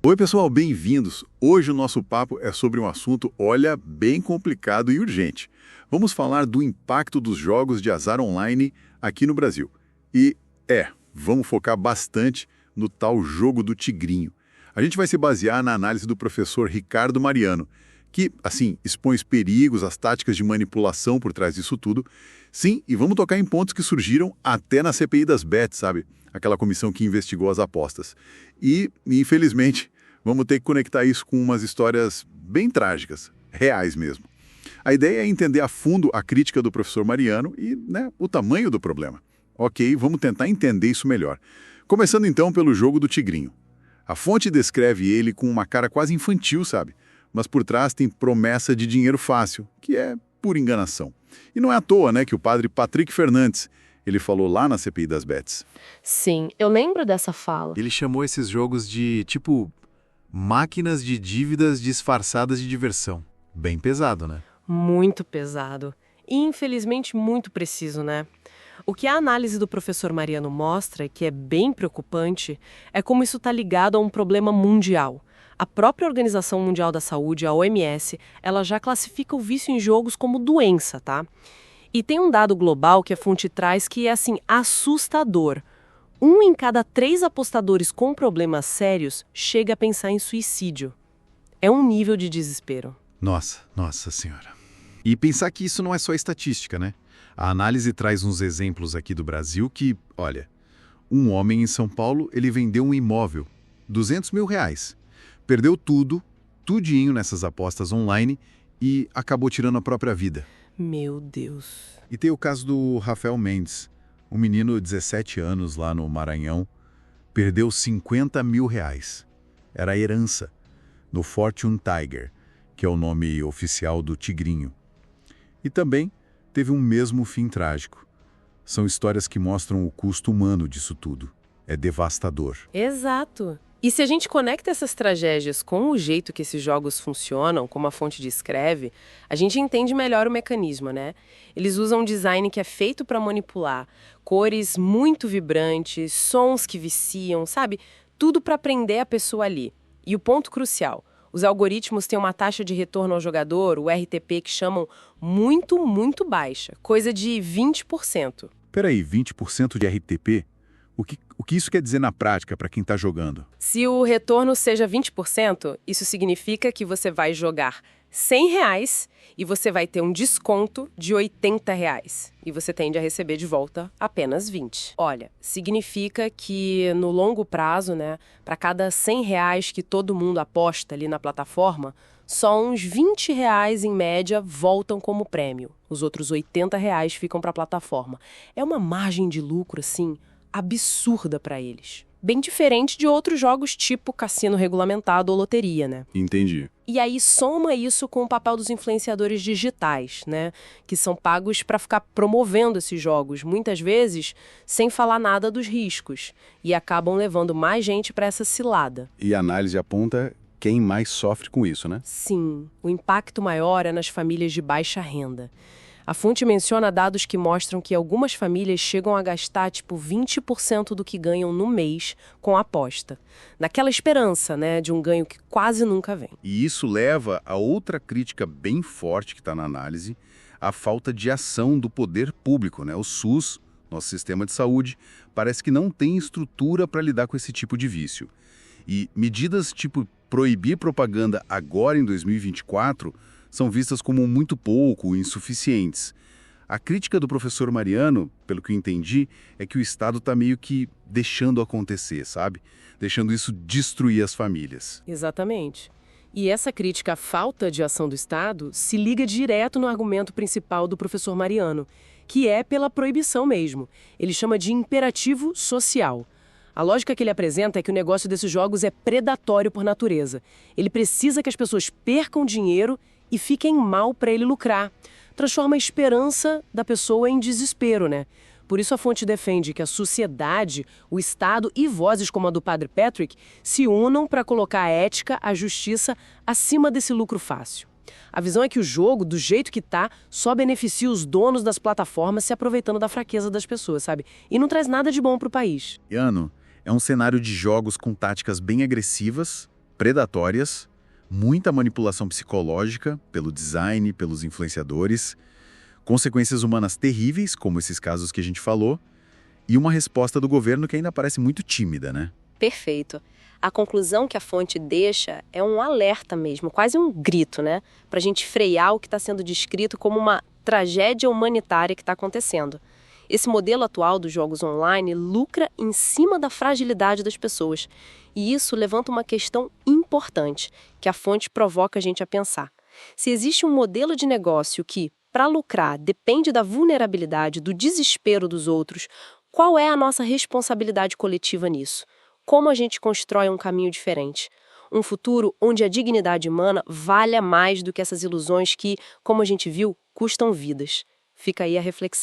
Oi, pessoal, bem-vindos. Hoje o nosso papo é sobre um assunto, olha, bem complicado e urgente. Vamos falar do impacto dos jogos de azar online aqui no Brasil. Vamos focar bastante no tal jogo do tigrinho. A gente vai se basear na análise do professor Ricardo Mariano, que, assim, expõe os perigos, as táticas de manipulação por trás disso tudo. Sim, e vamos tocar em pontos que surgiram até na CPI das bets, sabe? Aquela comissão que investigou as apostas. Infelizmente, vamos ter que conectar isso com umas histórias bem trágicas, reais mesmo. A ideia é entender a fundo a crítica do professor Mariano e, o tamanho do problema. Ok, vamos tentar entender isso melhor. Começando então pelo jogo do tigrinho. A fonte descreve ele com uma cara quase infantil, sabe? Mas por trás tem promessa de dinheiro fácil, que é pura enganação. E não é à toa, que o padre Patrick Fernandes, ele falou lá na CPI das bets. Sim, eu lembro dessa fala. Ele chamou esses jogos de, máquinas de dívidas disfarçadas de diversão. Bem pesado, né? Muito pesado. E, infelizmente, muito preciso, né? O que a análise do professor Mariano mostra, que é bem preocupante, é como isso está ligado a um problema mundial. A própria Organização Mundial da Saúde, a OMS, ela já classifica o vício em jogos como doença, tá? E tem um dado global que a fonte traz que é, assustador. 1 em cada 3 apostadores com problemas sérios chega a pensar em suicídio. É um nível de desespero. Nossa senhora. E pensar que isso não é só estatística, né? A análise traz uns exemplos aqui do Brasil que, olha, um homem em São Paulo, ele vendeu um imóvel, R$200 mil. Perdeu tudo, tudinho nessas apostas online e acabou tirando a própria vida. Meu Deus. E tem o caso do Rafael Mendes, um menino de 17 anos lá no Maranhão, perdeu R$50 mil. Era a herança, no Fortune Tiger, que é o nome oficial do tigrinho. E também teve um mesmo fim trágico. São histórias que mostram o custo humano disso tudo. É devastador. Exato. E se a gente conecta essas tragédias com o jeito que esses jogos funcionam, como a fonte descreve, a gente entende melhor o mecanismo, né? Eles usam um design que é feito para manipular, cores muito vibrantes, sons que viciam, sabe? Tudo para prender a pessoa ali. E o ponto crucial, os algoritmos têm uma taxa de retorno ao jogador, o RTP, que chamam muito baixa, coisa de 20%. Peraí, 20% de RTP? O que isso quer dizer na prática para quem está jogando? Se o retorno seja 20%, isso significa que você vai jogar R$100 e você vai ter um desconto de R$80. E você tende a receber de volta apenas 20. Olha, significa que no longo prazo, para cada R$100 que todo mundo aposta ali na plataforma, só uns R$20 em média voltam como prêmio. Os outros R$80 ficam para a plataforma. É uma margem de lucro, absurda para eles. Bem diferente de outros jogos tipo cassino regulamentado ou loteria, né? Entendi. E aí soma isso com o papel dos influenciadores digitais, que são pagos para ficar promovendo esses jogos, muitas vezes sem falar nada dos riscos, e acabam levando mais gente para essa cilada. E a análise aponta quem mais sofre com isso, né? Sim, o impacto maior é nas famílias de baixa renda. A fonte menciona dados que mostram que algumas famílias chegam a gastar 20% do que ganham no mês com a aposta. Naquela esperança, de um ganho que quase nunca vem. E isso leva a outra crítica bem forte que está na análise, a falta de ação do poder público, O SUS, nosso sistema de saúde, parece que não tem estrutura para lidar com esse tipo de vício. E medidas tipo proibir propaganda agora em 2024 são vistas como muito pouco, insuficientes. A crítica do professor Mariano, pelo que eu entendi, é que o Estado está meio que deixando acontecer, sabe? Deixando isso destruir as famílias. Exatamente. E essa crítica à falta de ação do Estado se liga direto no argumento principal do professor Mariano, que é pela proibição mesmo. Ele chama de imperativo social. A lógica que ele apresenta é que o negócio desses jogos é predatório por natureza. Ele precisa que as pessoas percam dinheiro e fiquem mal para ele lucrar. Transforma a esperança da pessoa em desespero, Por isso a fonte defende que a sociedade, o Estado e vozes como a do Padre Patrick se unam para colocar a ética, a justiça acima desse lucro fácil. A visão é que o jogo, do jeito que tá, só beneficia os donos das plataformas se aproveitando da fraqueza das pessoas, sabe? E não traz nada de bom para o país. É um cenário de jogos com táticas bem agressivas, predatórias, muita manipulação psicológica pelo design, pelos influenciadores, consequências humanas terríveis, como esses casos que a gente falou, e uma resposta do governo que ainda parece muito tímida, né? Perfeito. A conclusão que a fonte deixa é um alerta mesmo, quase um grito, né? Para a gente frear o que está sendo descrito como uma tragédia humanitária que está acontecendo. Esse modelo atual dos jogos online lucra em cima da fragilidade das pessoas. E isso levanta uma questão importante, que a fonte provoca a gente a pensar. Se existe um modelo de negócio que, para lucrar, depende da vulnerabilidade, do desespero dos outros, qual é a nossa responsabilidade coletiva nisso? Como a gente constrói um caminho diferente? Um futuro onde a dignidade humana valha mais do que essas ilusões que, como a gente viu, custam vidas. Fica aí a reflexão.